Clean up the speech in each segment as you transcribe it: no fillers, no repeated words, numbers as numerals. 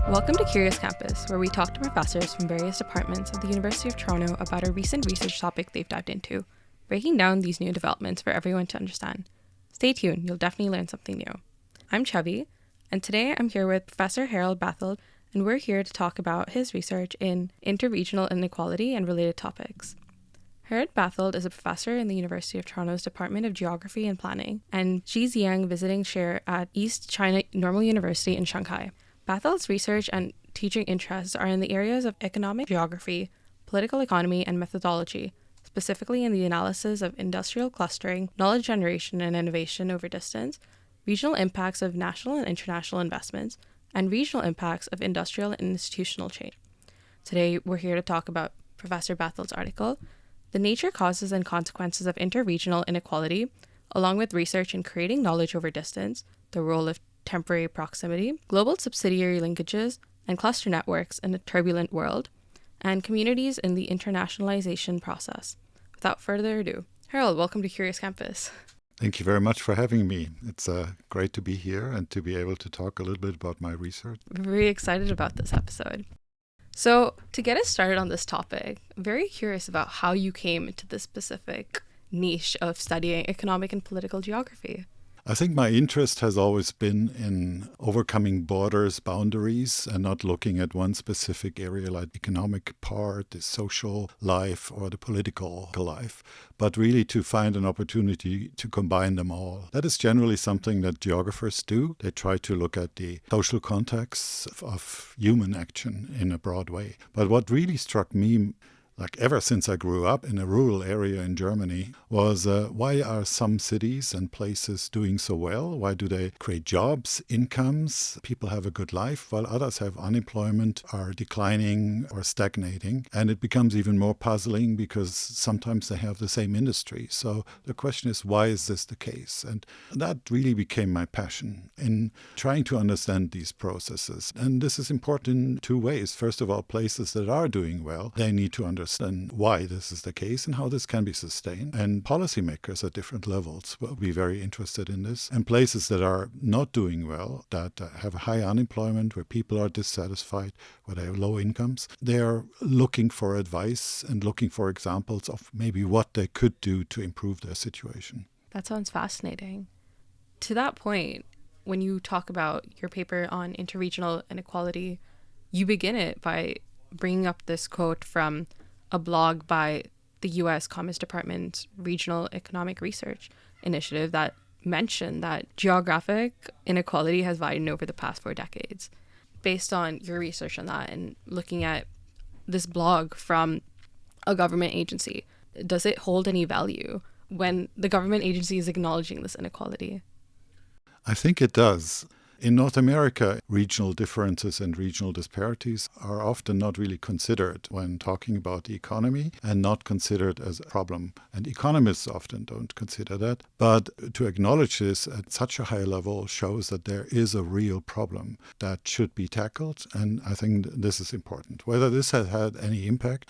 Welcome to Curious Campus, where we talk to professors from various departments of the University of Toronto about a recent research topic they've dived into, breaking down these new developments for everyone to understand. Stay tuned, you'll definitely learn something new. I'm Chubby, and today I'm here with Professor Harald Bathelt, and we're here to talk about his research in interregional inequality and related topics. Harald Bathelt is a professor in the University of Toronto's Department of Geography and Planning, and Zijiang visiting chair at East China Normal University in Shanghai. Bathelt's research and teaching interests are in the areas of economic geography, political economy, and methodology, specifically in the analysis of industrial clustering, knowledge generation and innovation over distance, regional impacts of national and international investments, and regional impacts of industrial and institutional change. Today, we're here to talk about Professor Bathelt's article, The Nature, Causes, and Consequences of Interregional Inequality, along with research in creating knowledge over distance, the role of temporary proximity, global subsidiary linkages, and cluster networks in a turbulent world, and communities in the internationalization process. Without further ado, Harald, welcome to Curious Campus. Thank you very much for having me. It's great to be here and to be able to talk a little bit about my research. We're very excited about this episode. So, to get us started on this topic, I'm very curious about how you came into this specific niche of studying economic and political geography. I think my interest has always been in overcoming borders, boundaries, and not looking at one specific area like economic part, the social life, or the political life, but really to find an opportunity to combine them all. That is generally something that geographers do. They try to look at the social context of human action in a broad way. But what really struck me, like ever since I grew up in a rural area in Germany, was why are some cities and places doing so well? Why do they create jobs, incomes, people have a good life, while others have unemployment, are declining or stagnating? And it becomes even more puzzling because sometimes they have the same industry. So the question is, why is this the case? And that really became my passion in trying to understand these processes. And this is important in two ways. First of all, places that are doing well, they need to understand why this is the case and how this can be sustained. And policymakers at different levels will be very interested in this. And places that are not doing well, that have high unemployment, where people are dissatisfied, where they have low incomes, they are looking for advice and looking for examples of maybe what they could do to improve their situation. That sounds fascinating. To that point, when you talk about your paper on interregional inequality, you begin it by bringing up this quote from a blog by the U.S. Commerce Department's Regional Economic Research Initiative that mentioned that geographic inequality has widened over the past 4 decades. Based on your research on that and looking at this blog from a government agency, does it hold any value when the government agency is acknowledging this inequality? I think it does. In North America, regional differences and regional disparities are often not really considered when talking about the economy and not considered as a problem. And economists often don't consider that. But to acknowledge this at such a high level shows that there is a real problem that should be tackled. And I think this is important. Whether this has had any impact,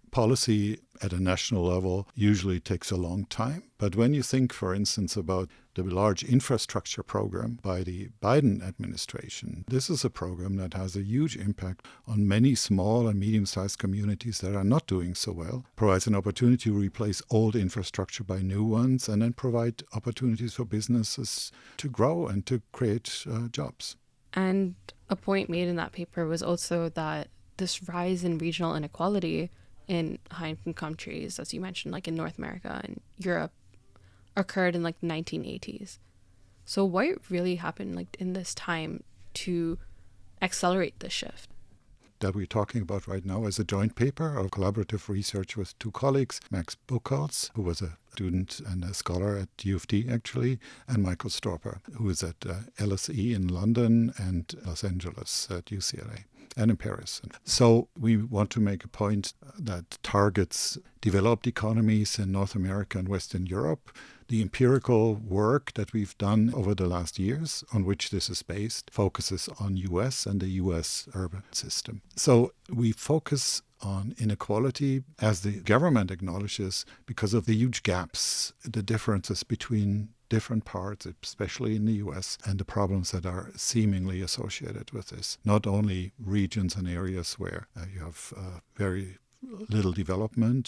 policy at a national level usually takes a long time. But when you think, for instance, about the large infrastructure program by the Biden administration, this is a program that has a huge impact on many small and medium-sized communities that are not doing so well, provides an opportunity to replace old infrastructure by new ones, and then provide opportunities for businesses to grow and to create jobs. And a point made in that paper was also that this rise in regional inequality in high-income countries, as you mentioned, like in North America and Europe, occurred in the 1980s. So what really happened in this time to accelerate this shift? That we're talking about right now is a joint paper of collaborative research with 2 colleagues, Max Buchholz, who was a student and a scholar at U of T actually, and Michael Storper, who is at LSE in London and Los Angeles at UCLA. And in Paris. So we want to make a point that targets developed economies in North America and Western Europe. The empirical work that we've done over the last years, on which this is based, focuses on US and the US urban system. So we focus on inequality, as the government acknowledges, because of the huge gaps, the differences between different parts, especially in the US, and the problems that are seemingly associated with this. Not only regions and areas where you have very little development,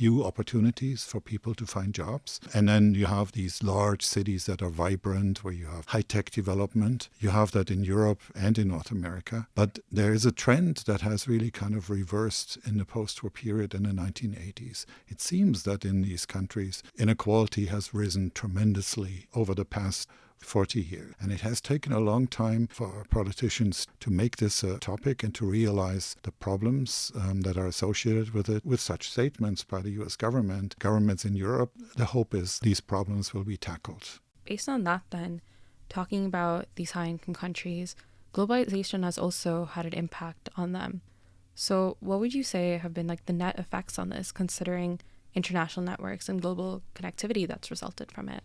few opportunities for people to find jobs. And then you have these large cities that are vibrant, where you have high-tech development. You have that in Europe and in North America. But there is a trend that has really kind of reversed in the post-war period in the 1980s. It seems that in these countries, inequality has risen tremendously over the past 40 years. And it has taken a long time for politicians to make this a topic and to realize the problems that are associated with it. With such statements by the US government, governments in Europe, the hope is these problems will be tackled. Based on that then, talking about these high-income countries, globalization has also had an impact on them. So what would you say have been like the net effects on this, considering international networks and global connectivity that's resulted from it?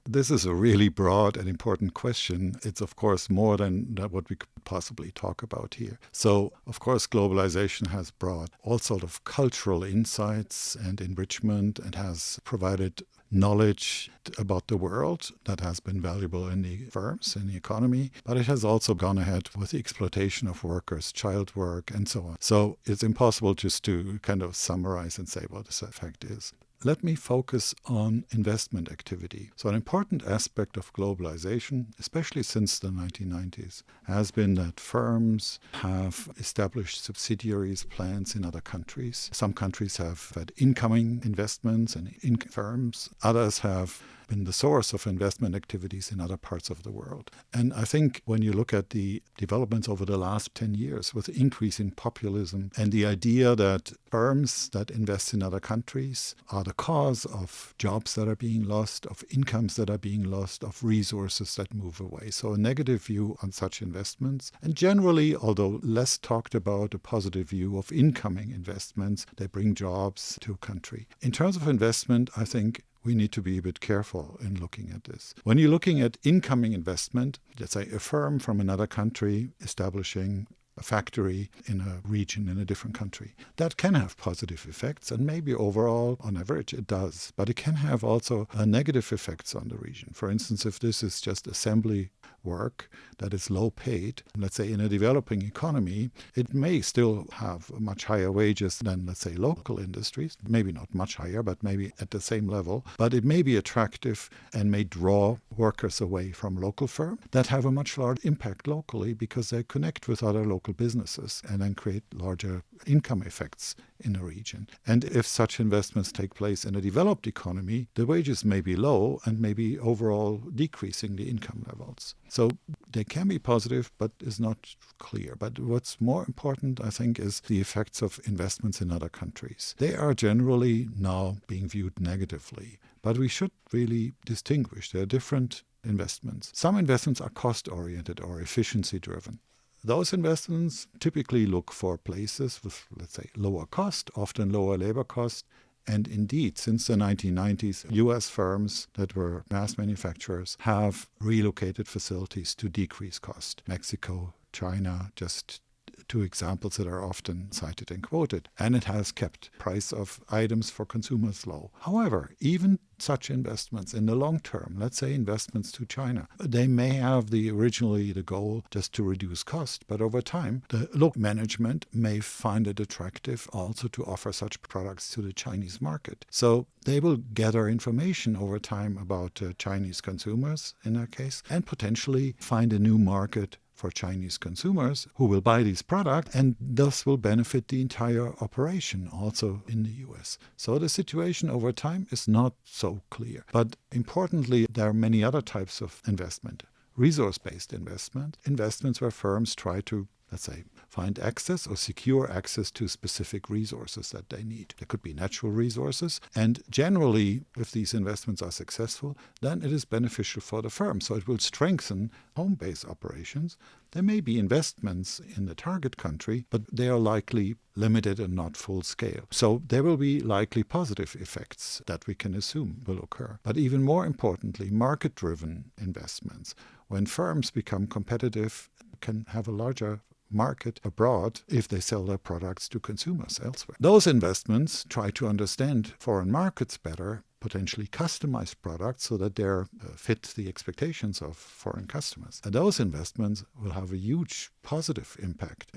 This is a really broad and important question. It's, of course, more than what we could possibly talk about here. So, of course, globalization has brought all sorts of cultural insights and enrichment and has provided knowledge about the world that has been valuable in the firms, in the economy, but it has also gone ahead with the exploitation of workers, child work, and so on. So it's impossible just to kind of summarize and say what this effect is. Let me focus on investment activity. So an important aspect of globalization, especially since the 1990s, has been that firms have established subsidiaries, plants in other countries. Some countries have had incoming investments and in firms. Others have been the source of investment activities in other parts of the world. And I think when you look at the developments over the last 10 years with the increase in populism and the idea that firms that invest in other countries are the cause of jobs that are being lost, of incomes that are being lost, of resources that move away. So a negative view on such investments. And generally, although less talked about, a positive view of incoming investments, they bring jobs to a country. In terms of investment, I think we need to be a bit careful in looking at this. When you're looking at incoming investment, let's say a firm from another country establishing a factory in a region in a different country, that can have positive effects, and maybe overall, on average, it does. But it can have also negative effects on the region. For instance, if this is just assembly work that is low paid, let's say in a developing economy, it may still have much higher wages than, let's say, local industries. Maybe not much higher, but maybe at the same level. But it may be attractive and may draw workers away from local firms that have a much larger impact locally because they connect with other local businesses and then create larger income effects in a region. And if such investments take place in a developed economy, the wages may be low and maybe overall decreasing the income levels. So they can be positive, but is not clear. But what's more important, I think, is the effects of investments in other countries. They are generally now being viewed negatively, but we should really distinguish. There are different investments. Some investments are cost-oriented or efficiency-driven. Those investments typically look for places with, let's say, lower cost, often lower labor cost. And indeed, since the 1990s, US firms that were mass manufacturers have relocated facilities to decrease cost. Mexico, China, just two examples that are often cited and quoted. And it has kept price of items for consumers low. However, even such investments in the long term, let's say investments to China, they may have originally the goal just to reduce cost, but over time, the local management may find it attractive also to offer such products to the Chinese market. So they will gather information over time about Chinese consumers in that case, and potentially find a new market for Chinese consumers who will buy these products and thus will benefit the entire operation also in the US. So the situation over time is not so clear. But importantly, there are many other types of investment. Resource-based investment, investments where firms try to, let's say, find access or secure access to specific resources that they need. There could be natural resources. And generally, if these investments are successful, then it is beneficial for the firm. So it will strengthen home-based operations. There may be investments in the target country, but they are likely limited and not full scale. So there will be likely positive effects that we can assume will occur. But even more importantly, market-driven investments. When firms become competitive, can have a larger market abroad if they sell their products to consumers elsewhere. Those investments try to understand foreign markets better potentially customized products so that they're fit the expectations of foreign customers. And those investments will have a huge positive impact.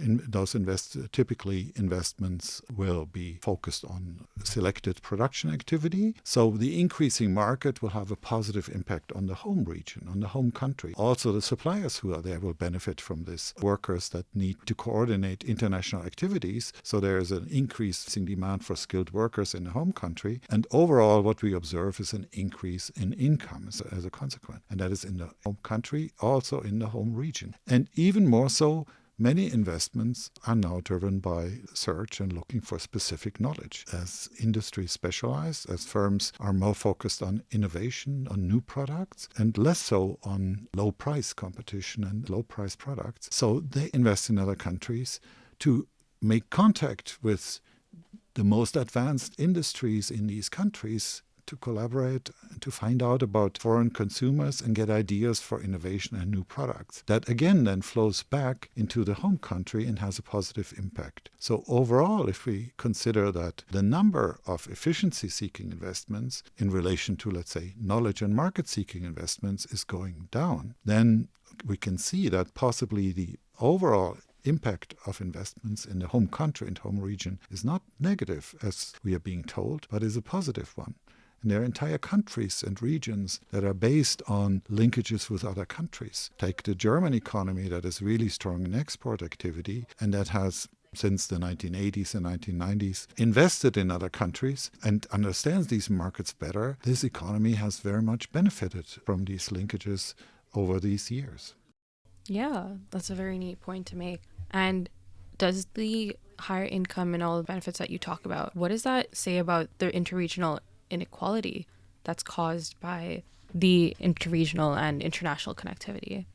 Typically investments will be focused on selected production activity. So the increasing market will have a positive impact on the home region, on the home country. Also the suppliers who are there will benefit from this. Workers that need to coordinate international activities. So there is an increasing demand for skilled workers in the home country. And overall what we observe is an increase in income as a consequence. And that is in the home country, also in the home region. And even more so, many investments are now driven by search and looking for specific knowledge. As industries specialize, as firms are more focused on innovation, on new products, and less so on low-price competition and low-price products. So they invest in other countries to make contact with the most advanced industries in these countries, to collaborate, to find out about foreign consumers and get ideas for innovation and new products. That again then flows back into the home country and has a positive impact. So overall, if we consider that the number of efficiency-seeking investments in relation to, let's say, knowledge and market-seeking investments is going down, then we can see that possibly the overall impact of investments in the home country and home region is not negative, as we are being told, but is a positive one. And there are entire countries and regions that are based on linkages with other countries. Take the German economy that is really strong in export activity and that has, since the 1980s and 1990s, invested in other countries and understands these markets better. This economy has very much benefited from these linkages over these years. Yeah, that's a very neat point to make. And does the higher income and all the benefits that you talk about, what does that say about the interregional inequality that's caused by the interregional and international connectivity?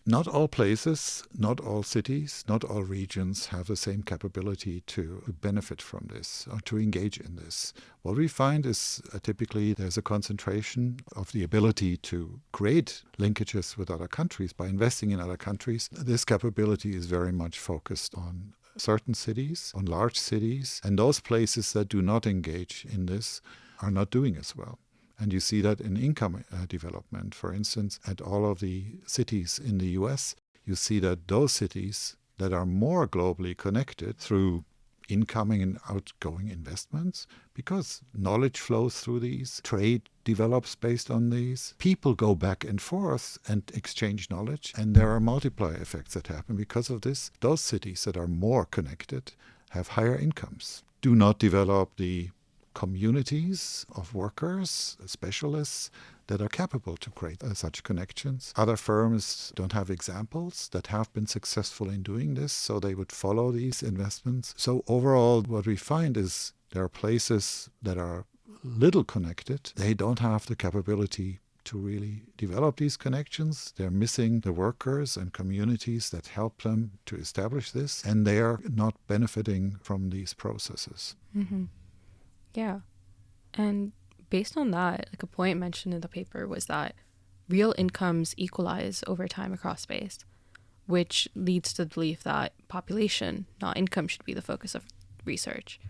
Not all places, not all cities, not all regions have the same capability to benefit from this or to engage in this. What we find is typically there's a concentration of the ability to create linkages with other countries by investing in other countries. This capability is very much focused on certain cities, on large cities, and those places that do not engage in this are not doing as well. And you see that in income development. For instance, at all of the cities in the US, you see that those cities that are more globally connected through incoming and outgoing investments, because knowledge flows through these, trade develops based on these, people go back and forth and exchange knowledge, and there are multiplier effects that happen because of this. Those cities that are more connected have higher incomes, do not develop the communities of workers, specialists that are capable to create such connections. Other firms don't have examples that have been successful in doing this, so they would follow these investments. So overall, what we find is there are places that are little connected. They don't have the capability to really develop these connections. They're missing the workers and communities that help them to establish this, and they are not benefiting from these processes. Mm-hmm. Yeah. And based on that, like a point mentioned in the paper was that real incomes equalize over time across space, which leads to the belief that population, not income, should be the focus of research.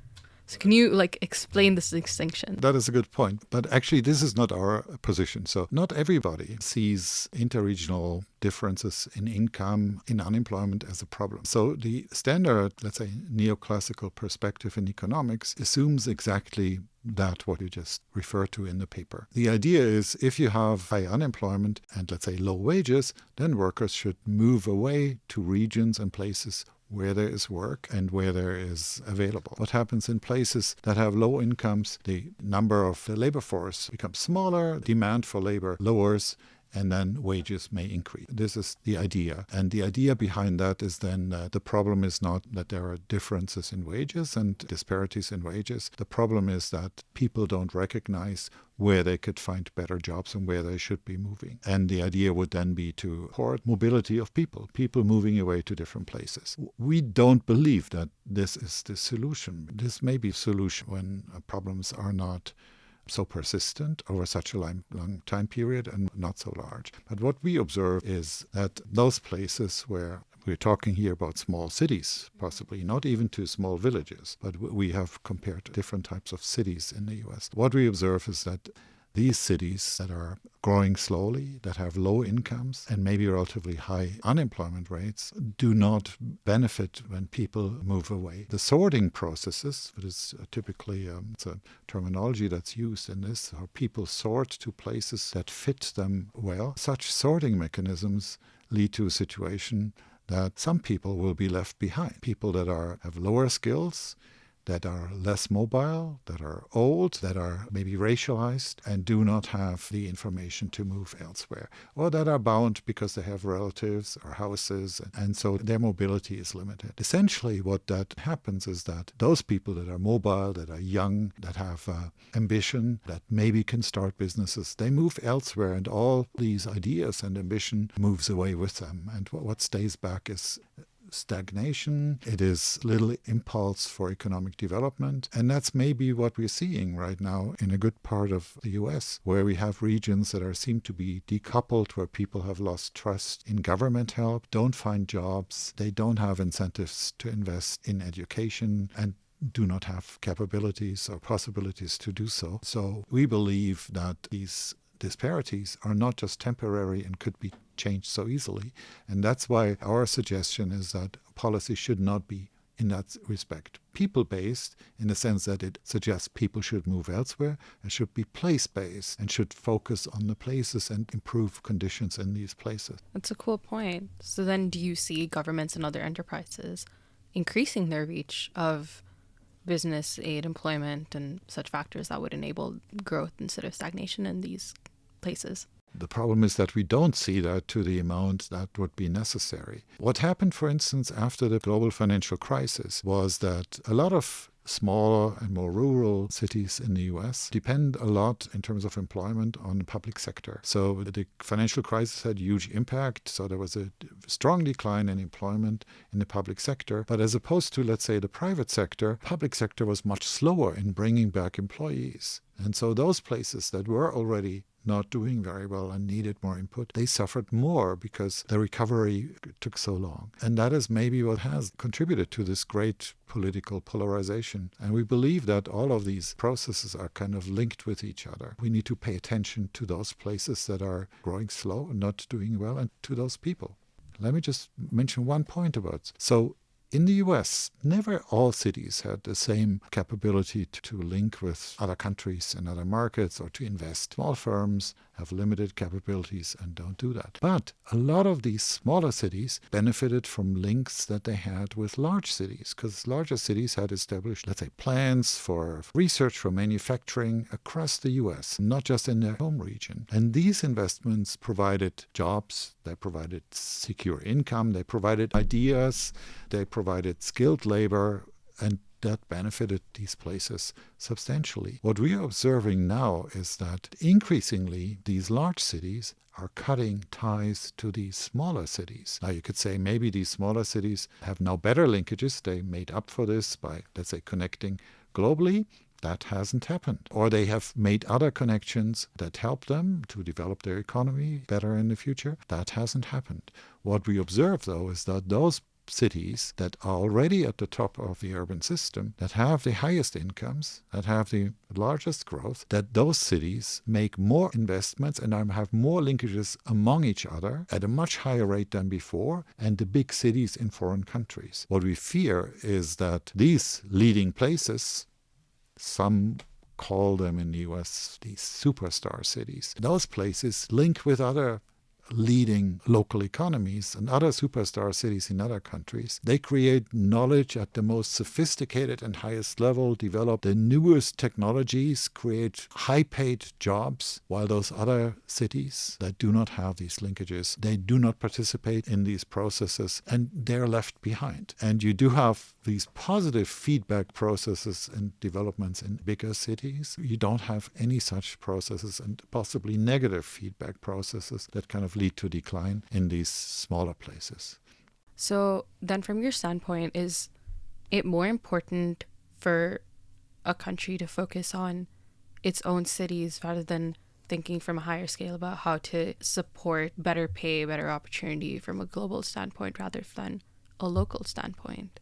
So can you explain this distinction? That is a good point. But actually, this is not our position. So not everybody sees interregional differences in income, in unemployment as a problem. So the standard, let's say, neoclassical perspective in economics assumes exactly that what you just referred to in the paper. The idea is if you have high unemployment and, let's say, low wages, then workers should move away to regions and places where there is work and where there is available. What happens in places that have low incomes, the number of the labor force becomes smaller, demand for labor lowers, and then wages may increase. This is the idea. And the idea behind that is then the problem is not that there are differences in wages and disparities in wages. The problem is that people don't recognize where they could find better jobs and where they should be moving. And the idea would then be to support mobility of people moving away to different places. We don't believe that this is the solution. This may be a solution when problems are not so persistent over such a long time period and not so large. But what we observe is that those places where We're talking here about small cities, possibly not even to small villages, but we have compared different types of cities in the US. What we observe is that these cities that are growing slowly, that have low incomes and maybe relatively high unemployment rates, do not benefit when people move away. The sorting processes, that is typically it's a terminology that's used in this, how people sort to places that fit them well. Such sorting mechanisms lead to a situation that some people will be left behind. People that have lower skills, that are less mobile, that are old, that are maybe racialized and do not have the information to move elsewhere, or that are bound because they have relatives or houses, and so their mobility is limited. Essentially, what that happens is that those people that are mobile, that are young, that have ambition, that maybe can start businesses, they move elsewhere, and all these ideas and ambition moves away with them. And what stays back is stagnation. It is little impulse for economic development. And that's maybe what we're seeing right now in a good part of the US, where we have regions that seem to be decoupled, where people have lost trust in government help, don't find jobs, they don't have incentives to invest in education, and do not have capabilities or possibilities to do so. So we believe that these disparities are not just temporary and could be changed so easily. And that's why our suggestion is that policy should not be, in that respect, people-based, in the sense that it suggests people should move elsewhere, and should be place-based and should focus on the places and improve conditions in these places. That's a cool point. So then do you see governments and other enterprises increasing their reach of business, aid, employment, and such factors that would enable growth instead of stagnation in these places? The problem is that we don't see that to the amount that would be necessary. What happened, for instance, after the global financial crisis was that a lot of smaller and more rural cities in the US depend a lot in terms of employment on the public sector. So the financial crisis had huge impact. So there was a strong decline in employment in the public sector. But as opposed to, let's say, the private sector, public sector was much slower in bringing back employees. And so those places that were already not doing very well and needed more input, they suffered more because the recovery took so long. And that is maybe what has contributed to this great political polarization. And we believe that all of these processes are kind of linked with each other. We need to pay attention to those places that are growing slow and not doing well, and to those people. Let me just mention one point about it. So in the US, never all cities had the same capability to link with other countries and other markets, or to invest. Small firms have limited capabilities and don't do that. But a lot of these smaller cities benefited from links that they had with large cities, because larger cities had established, let's say, plans for research, for manufacturing across the US, not just in their home region. And these investments provided jobs, they provided secure income, they provided ideas, they provided skilled labor, and that benefited these places substantially. What we are observing now is that increasingly these large cities are cutting ties to these smaller cities. Now you could say maybe these smaller cities have now better linkages. They made up for this by, let's say, connecting globally. That hasn't happened. Or they have made other connections that help them to develop their economy better in the future. That hasn't happened. What we observe, though, is that those cities that are already at the top of the urban system, that have the highest incomes, that have the largest growth, that those cities make more investments and have more linkages among each other at a much higher rate than before, and the big cities in foreign countries. What we fear is that these leading places, some call them in the US these superstar cities, those places link with other leading local economies and other superstar cities in other countries. They create knowledge at the most sophisticated and highest level, develop the newest technologies, create high-paid jobs, while those other cities that do not have these linkages, they do not participate in these processes, and they're left behind. And you do have these positive feedback processes and developments in bigger cities. You don't have any such processes, and possibly negative feedback processes that kind of lead to decline in these smaller places. So then from your standpoint, is it more important for a country to focus on its own cities rather than thinking from a higher scale about how to support better pay, better opportunity from a global standpoint rather than a local standpoint?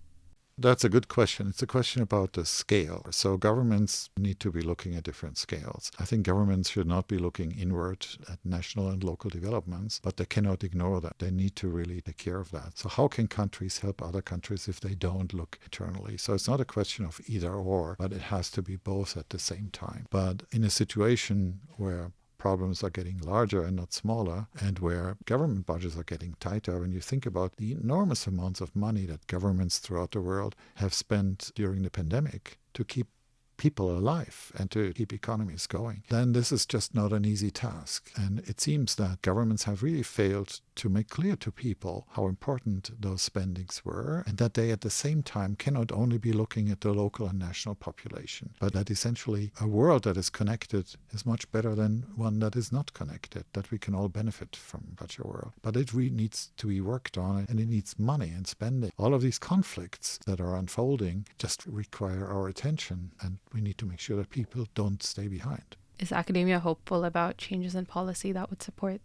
That's a good question. It's a question about the scale. So governments need to be looking at different scales. I think governments should not be looking inward at national and local developments, but they cannot ignore that. They need to really take care of that. So how can countries help other countries if they don't look internally? So it's not a question of either or, but it has to be both at the same time. But in a situation where problems are getting larger and not smaller, and where government budgets are getting tighter, when you think about the enormous amounts of money that governments throughout the world have spent during the pandemic to keep people alive and to keep economies going, then this is just not an easy task. And it seems that governments have really failed to make clear to people how important those spendings were, and that they at the same time cannot only be looking at the local and national population, but that essentially a world that is connected is much better than one that is not connected, that we can all benefit from such a world. But it really needs to be worked on, and it needs money and spending. All of these conflicts that are unfolding just require our attention, and we need to make sure that people don't stay behind. Is academia hopeful about changes in policy that would support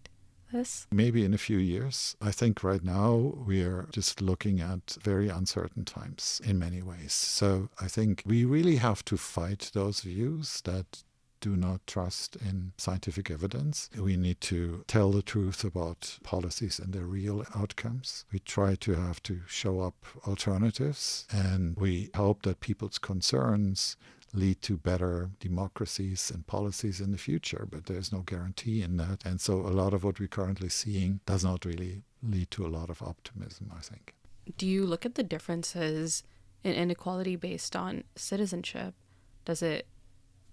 this? Maybe in a few years. I think right now we are just looking at very uncertain times in many ways. So I think we really have to fight those views that do not trust in scientific evidence. We need to tell the truth about policies and their real outcomes. We try to have to show up alternatives, and we hope that people's concerns lead to better democracies and policies in the future, but there's no guarantee in that. And so a lot of what we're currently seeing does not really lead to a lot of optimism, I think. Do you look at the differences in inequality based on citizenship? Does it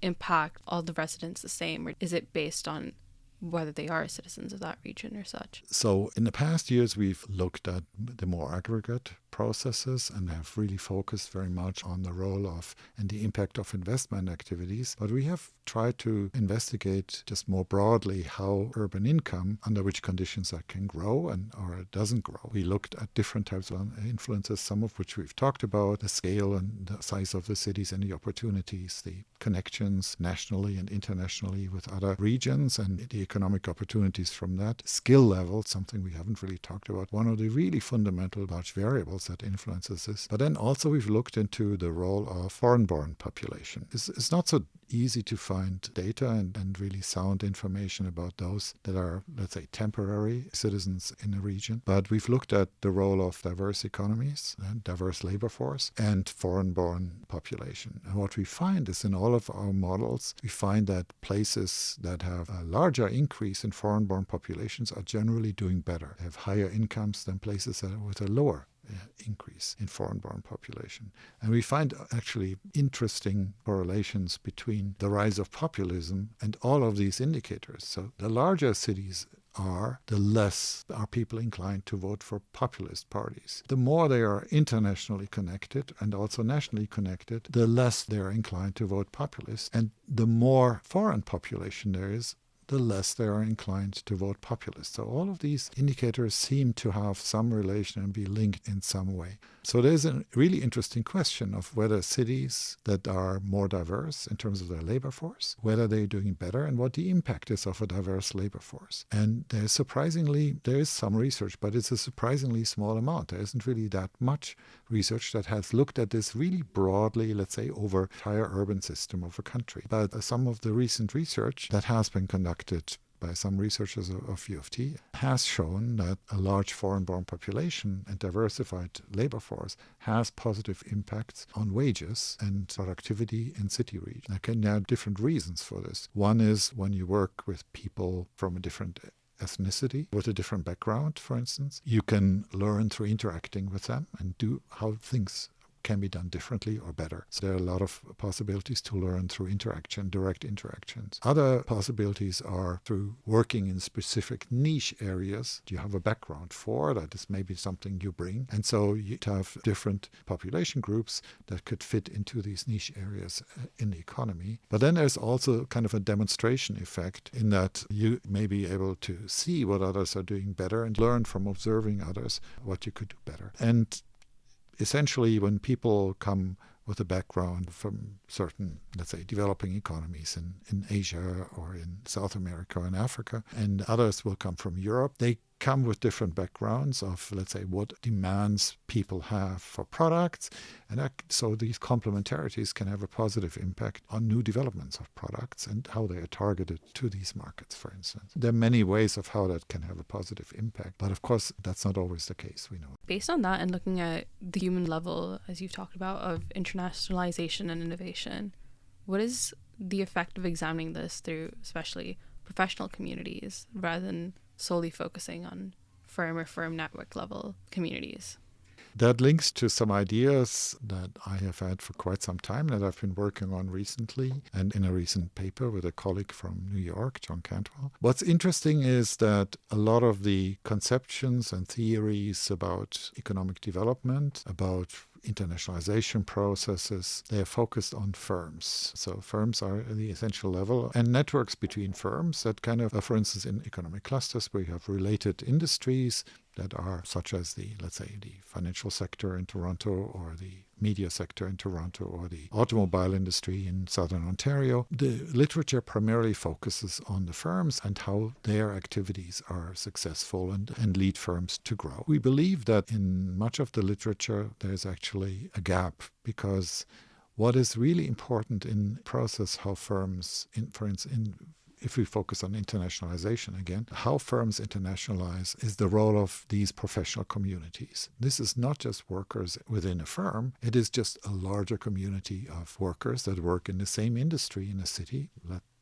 impact all the residents the same, or is it based on whether they are citizens of that region or such? So in the past years, we've looked at the more aggregate processes and have really focused very much on the role of and the impact of investment activities. But we have tried to investigate just more broadly how urban income, under which conditions that can grow and or it doesn't grow. We looked at different types of influences, some of which we've talked about, the scale and the size of the cities and the opportunities, the connections nationally and internationally with other regions and the economic opportunities from that. Skill level, something we haven't really talked about, one of the really fundamental large variables that influences this. But then also we've looked into the role of foreign-born population. It's not so easy to find data and really sound information about those that are, let's say, temporary citizens in a region. But we've looked at the role of diverse economies and diverse labor force and foreign-born population. And what we find is in all of our models, we find that places that have a larger increase in foreign-born populations are generally doing better. They have higher incomes than places that are with a lower increase in foreign-born population. And we find actually interesting correlations between the rise of populism and all of these indicators. So the larger cities are, the less are people inclined to vote for populist parties. The more they are internationally connected and also nationally connected, the less they are inclined to vote populist. And the more foreign population there is, the less they are inclined to vote populist. So all of these indicators seem to have some relation and be linked in some way. So there's a really interesting question of whether cities that are more diverse in terms of their labor force, whether they're doing better and what the impact is of a diverse labor force. And there is some research, but it's a surprisingly small amount. There isn't really that much research that has looked at this really broadly, let's say, over the entire urban system of a country. But some of the recent research that has been conducted by some researchers of U of T has shown that a large foreign-born population and diversified labor force has positive impacts on wages and productivity in city regions. There are different reasons for this. One is when you work with people from a different ethnicity, with a different background, for instance, you can learn through interacting with them and do how things can be done differently or better. So there are a lot of possibilities to learn through interaction, direct interactions. Other possibilities are through working in specific niche areas you have a background for, that is maybe something you bring. And so you have different population groups that could fit into these niche areas in the economy. But then there's also kind of a demonstration effect in that you may be able to see what others are doing better and learn from observing others what you could do better. And essentially, when people come with a background from certain, let's say, developing economies in Asia or in South America or in Africa, and others will come from Europe. They come with different backgrounds of, let's say, what demands people have for products. And so these complementarities can have a positive impact on new developments of products and how they are targeted to these markets, for instance. There are many ways of how that can have a positive impact. But of course, that's not always the case, we know. Based on that and looking at the human level, as you've talked about, of internationalization and innovation, what is the effect of examining this through especially professional communities rather than solely focusing on firm or firm network level communities? That links to some ideas that I have had for quite some time that I've been working on recently and in a recent paper with a colleague from New York, John Cantwell. What's interesting is that a lot of the conceptions and theories about economic development, about internationalization processes, they are focused on firms. So firms are the essential level, and networks between firms that kind of, for instance, in economic clusters where you have related industries that are such as the, let's say, the financial sector in Toronto or the media sector in Toronto or the automobile industry in southern Ontario. The literature primarily focuses on the firms and how their activities are successful and lead firms to grow. We believe that in much of the literature there's actually a gap, because what is really important in process how firms, for instance, if we focus on internationalization again, how firms internationalize is the role of these professional communities. This is not just workers within a firm, it is just a larger community of workers that work in the same industry in a city,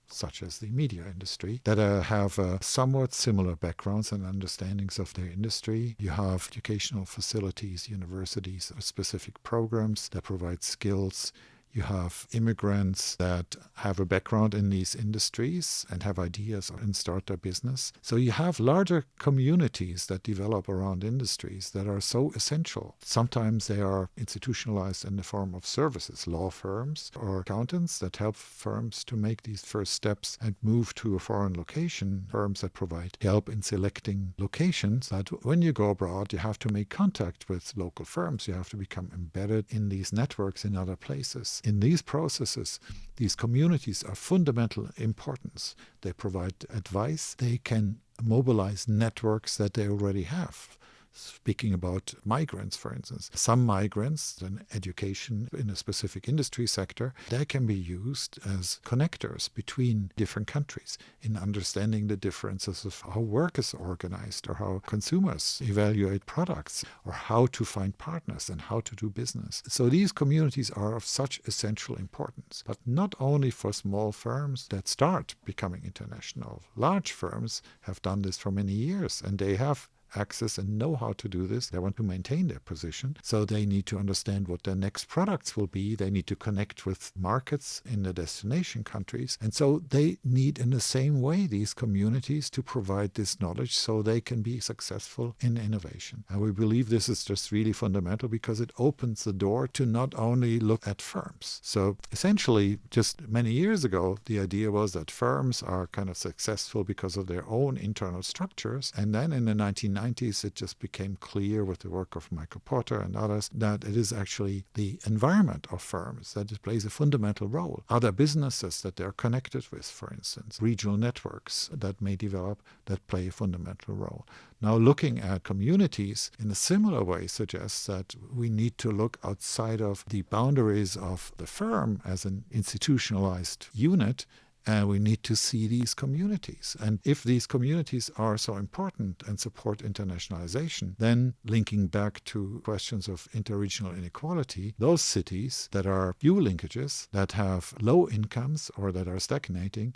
such as the media industry, that have somewhat similar backgrounds and understandings of their industry. You have educational facilities, universities, specific programs that provide skills. You have immigrants that have a background in these industries and have ideas and start their business. So you have larger communities that develop around industries that are so essential. Sometimes they are institutionalized in the form of services, law firms or accountants that help firms to make these first steps and move to a foreign location, firms that provide help in selecting locations. That when you go abroad, you have to make contact with local firms. You have to become embedded in these networks in other places. In these processes, these communities are fundamental importance. They provide advice. They can mobilize networks that they already have. Speaking about migrants, for instance, some migrants in education in a specific industry sector, they can be used as connectors between different countries in understanding the differences of how work is organized or how consumers evaluate products or how to find partners and how to do business. So these communities are of such essential importance, but not only for small firms that start becoming international. Large firms have done this for many years, and they have access and know how to do this. They want to maintain their position. So they need to understand what their next products will be. They need to connect with markets in the destination countries. And so they need in the same way these communities to provide this knowledge so they can be successful in innovation. And we believe this is just really fundamental because it opens the door to not only look at firms. So essentially, just many years ago, the idea was that firms are kind of successful because of their own internal structures. And then in the 1990s, it just became clear with the work of Michael Porter and others that it is actually the environment of firms that it plays a fundamental role. Other businesses that they're connected with, for instance, regional networks that may develop that play a fundamental role. Now, looking at communities in a similar way suggests that we need to look outside of the boundaries of the firm as an institutionalized unit. And we need to see these communities. And if these communities are so important and support internationalization, then linking back to questions of interregional inequality, those cities that are few linkages, that have low incomes or that are stagnating,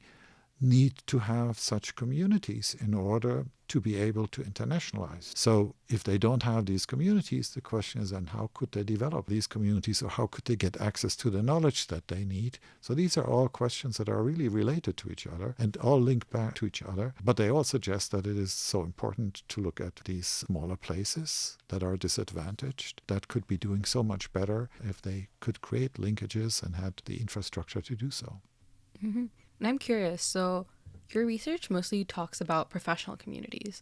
need to have such communities in order to be able to internationalize. So if they don't have these communities, the question is then how could they develop these communities, or how could they get access to the knowledge that they need? So these are all questions that are really related to each other and all link back to each other. But they all suggest that it is so important to look at these smaller places that are disadvantaged, that could be doing so much better if they could create linkages and had the infrastructure to do so. Mm-hmm. And I'm curious, so your research mostly talks about professional communities,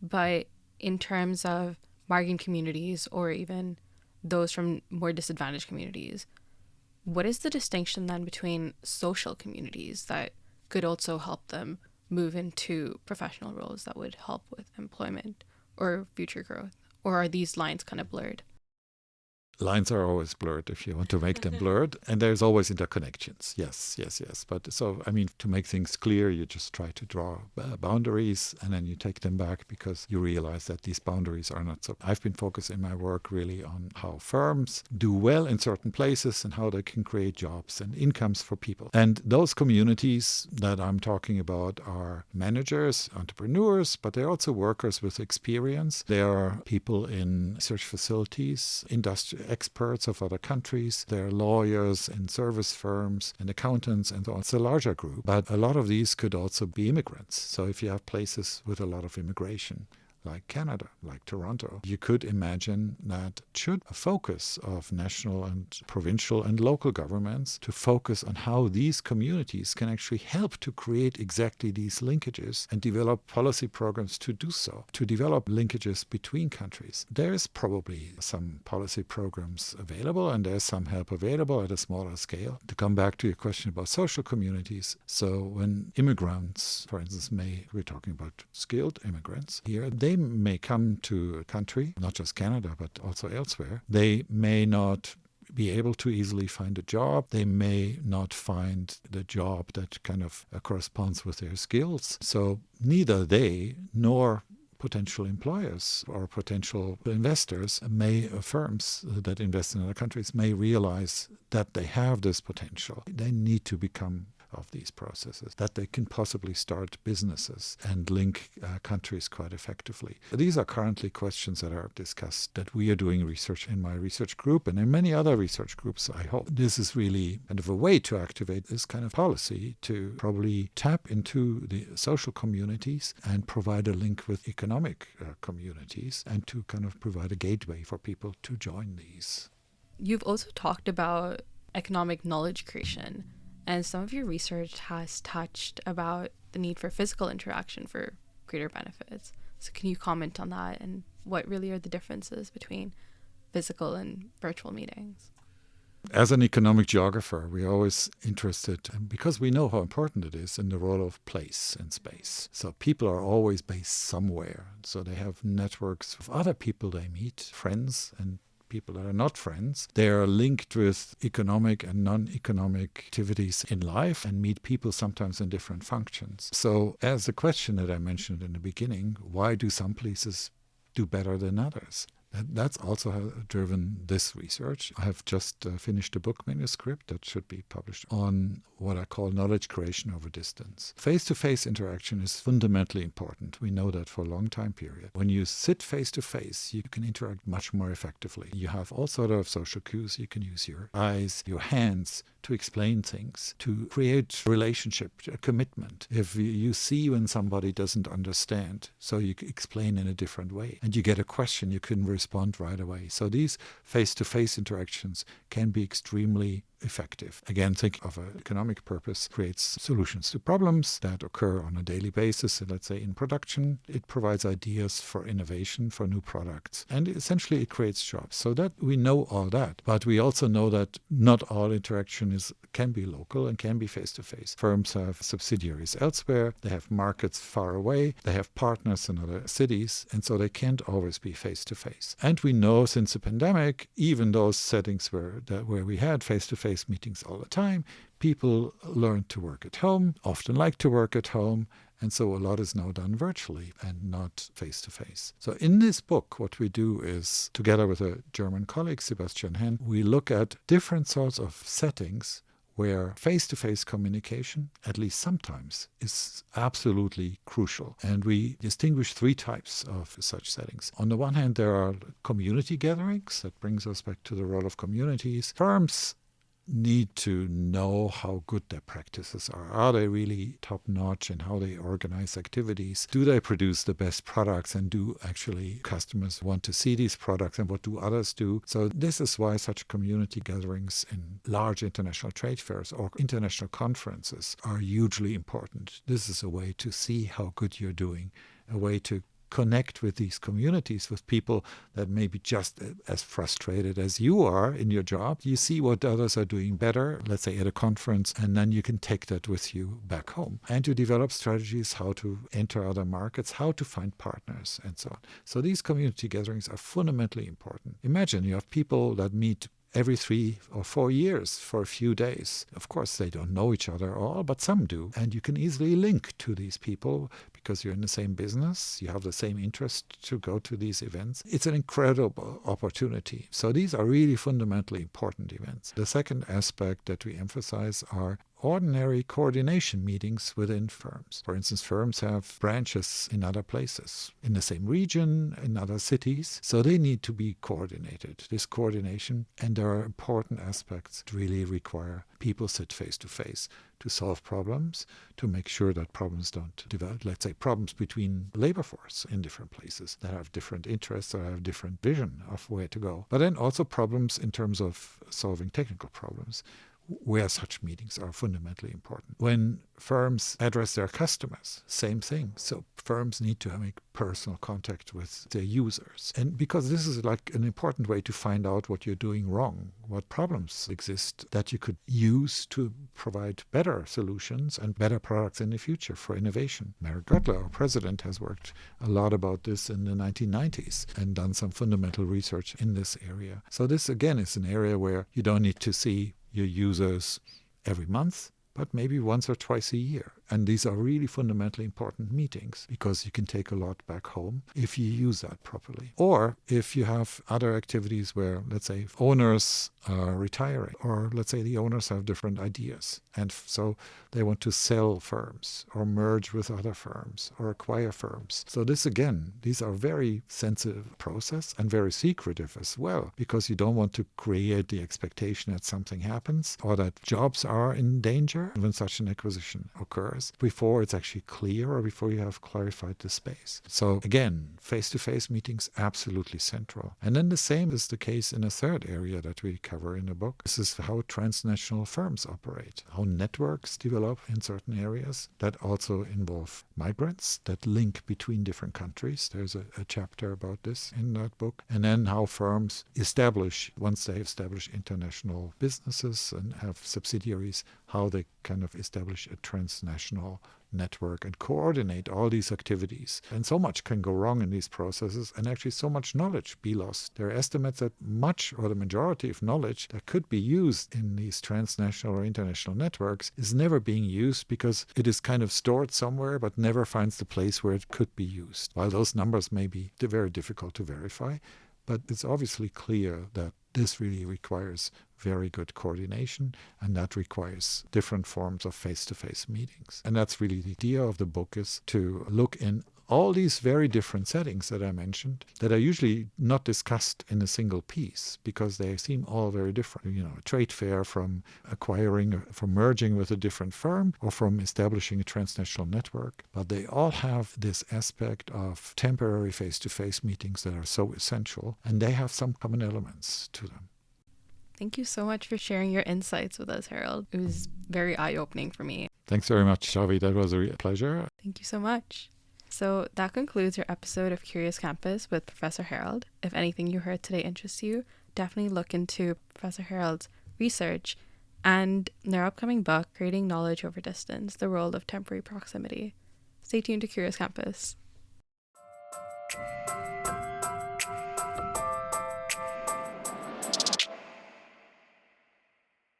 but in terms of migrant communities or even those from more disadvantaged communities, What is the distinction then between social communities that could also help them move into professional roles that would help with employment or future growth? Or are these lines kind of blurred? Lines are always blurred if you want to make them blurred, and there's always interconnections. Yes, yes, yes. But so, I mean, to make things clear, you just try to draw boundaries, and then you take them back because you realize that these boundaries are not so. I've been focused in my work really on how firms do well in certain places and how they can create jobs and incomes for people. And those communities that I'm talking about are managers, entrepreneurs, but they're also workers with experience. They are people in research facilities, experts of other countries. There are lawyers in service firms and accountants and so on. It's a larger group, but a lot of these could also be immigrants. So if you have places with a lot of immigration, like Canada, like Toronto, you could imagine that should a focus of national and provincial and local governments to focus on how these communities can actually help to create exactly these linkages and develop policy programs to do so, to develop linkages between countries. There is probably some policy programs available and there's some help available at a smaller scale. To come back to your question about social communities, so when immigrants, for instance, we're talking about skilled immigrants here, they may come to a country, not just Canada, but also elsewhere. They may not be able to easily find a job. They may not find the job that kind of corresponds with their skills. So neither they nor potential employers or potential investors firms that invest in other countries may realize that they have this potential. They need to become of these processes, that they can possibly start businesses and link countries quite effectively. These are currently questions that are discussed, that we are doing research in my research group and in many other research groups. I hope this is really kind of a way to activate this kind of policy to probably tap into the social communities and provide a link with economic communities and to kind of provide a gateway for people to join these. You've also talked about economic knowledge creation. And some of your research has touched about the need for physical interaction for greater benefits. So can you comment on that and what really are the differences between physical and virtual meetings? As an economic geographer, we're always interested, because we know how important it is, in the role of place and space. So people are always based somewhere. So they have networks of other people they meet, friends and people that are not friends. They are linked with economic and non-economic activities in life and meet people sometimes in different functions. So as the question that I mentioned in the beginning, why do some places do better than others? That's also driven this research. I have just finished a book manuscript that should be published on what I call knowledge creation over distance. Face-to-face interaction is fundamentally important. We know that for a long time period. When you sit face-to-face, you can interact much more effectively. You have all sort of social cues. You can use your eyes, your hands to explain things, to create relationship, a commitment. If you see when somebody doesn't understand, so you explain in a different way, and you get a question, you can respond right away. So these face-to-face interactions can be extremely effective. Again, think of an economic purpose, creates solutions to problems that occur on a daily basis. And let's say in production, it provides ideas for innovation, for new products. And essentially it creates jobs. So that we know all that. But we also know that not all interaction can be local and can be face-to-face. Firms have subsidiaries elsewhere. They have markets far away. They have partners in other cities. And so they can't always be face-to-face. And we know since the pandemic, even those settings where we had face-to-face meetings all the time, people learn to work at home, often like to work at home, and so a lot is now done virtually and not face-to-face. So in this book, what we do is, together with a German colleague, Sebastian Henn, we look at different sorts of settings where face-to-face communication, at least sometimes, is absolutely crucial. And we distinguish three types of such settings. On the one hand, there are community gatherings. That brings us back to the role of communities. Firms need to know how good their practices are. Are they really top-notch in how they organize activities? Do they produce the best products, and do actually customers want to see these products, and what do others do? So this is why such community gatherings in large international trade fairs or international conferences are hugely important. This is a way to see how good you're doing, a way to connect with these communities, with people that may be just as frustrated as you are in your job. You see what others are doing better, let's say at a conference, and then you can take that with you back home. And you develop strategies how to enter other markets, how to find partners, and so on. So these community gatherings are fundamentally important. Imagine you have people that meet every 3 or 4 years for a few days. Of course, they don't know each other all, but some do. And you can easily link to these people because you're in the same business, you have the same interest to go to these events. It's an incredible opportunity. So these are really fundamentally important events. The second aspect that we emphasize are ordinary coordination meetings within firms. For instance, firms have branches in other places, in the same region, in other cities, so they need to be coordinated. This coordination, and there are important aspects that really require people sit face to face to solve problems, to make sure that problems don't develop, let's say problems between labor force in different places that have different interests or have different vision of where to go. But then also problems in terms of solving technical problems, where such meetings are fundamentally important. When firms address their customers, same thing. So firms need to make personal contact with their users. And because this is like an important way to find out what you're doing wrong, what problems exist that you could use to provide better solutions and better products in the future for innovation. Merrick Gutler, our president, has worked a lot about this in the 1990s and done some fundamental research in this area. So this, again, is an area where you don't need to see your users every month, but maybe once or twice a year. And these are really fundamentally important meetings because you can take a lot back home if you use that properly. Or if you have other activities where, let's say, owners are retiring, or let's say the owners have different ideas. And so they want to sell firms or merge with other firms or acquire firms. So this, again, these are very sensitive process and very secretive as well, because you don't want to create the expectation that something happens or that jobs are in danger when such an acquisition occurs before it's actually clear or before you have clarified the space. So again, face-to-face meetings absolutely central. And then the same is the case in a third area that we cover in the book. This is how transnational firms operate, how networks develop in certain areas that also involve migrants that link between different countries. There's a chapter about this in that book. And then how firms establish, once they establish international businesses and have subsidiaries, how they kind of establish a transnational network and coordinate all these activities. And so much can go wrong in these processes, and actually so much knowledge be lost. There are estimates that much or the majority of knowledge that could be used in these transnational or international networks is never being used because it is kind of stored somewhere but never finds the place where it could be used. While those numbers may be very difficult to verify, but it's obviously clear that this really requires very good coordination, and that requires different forms of face-to-face meetings. And that's really the idea of the book, is to look in all these very different settings that I mentioned that are usually not discussed in a single piece because they seem all very different. A trade fair from acquiring, from merging with a different firm, or from establishing a transnational network. But they all have this aspect of temporary face-to-face meetings that are so essential, and they have some common elements to them. Thank you so much for sharing your insights with us, Harald. It was very eye-opening for me. Thanks very much, Shavi. That was a real pleasure. Thank you so much. So that concludes our episode of Curious Campus with Professor Harald. If anything you heard today interests you, definitely look into Professor Harald's research and their upcoming book, Creating Knowledge Over Distance, The Role of Temporary Proximity. Stay tuned to Curious Campus.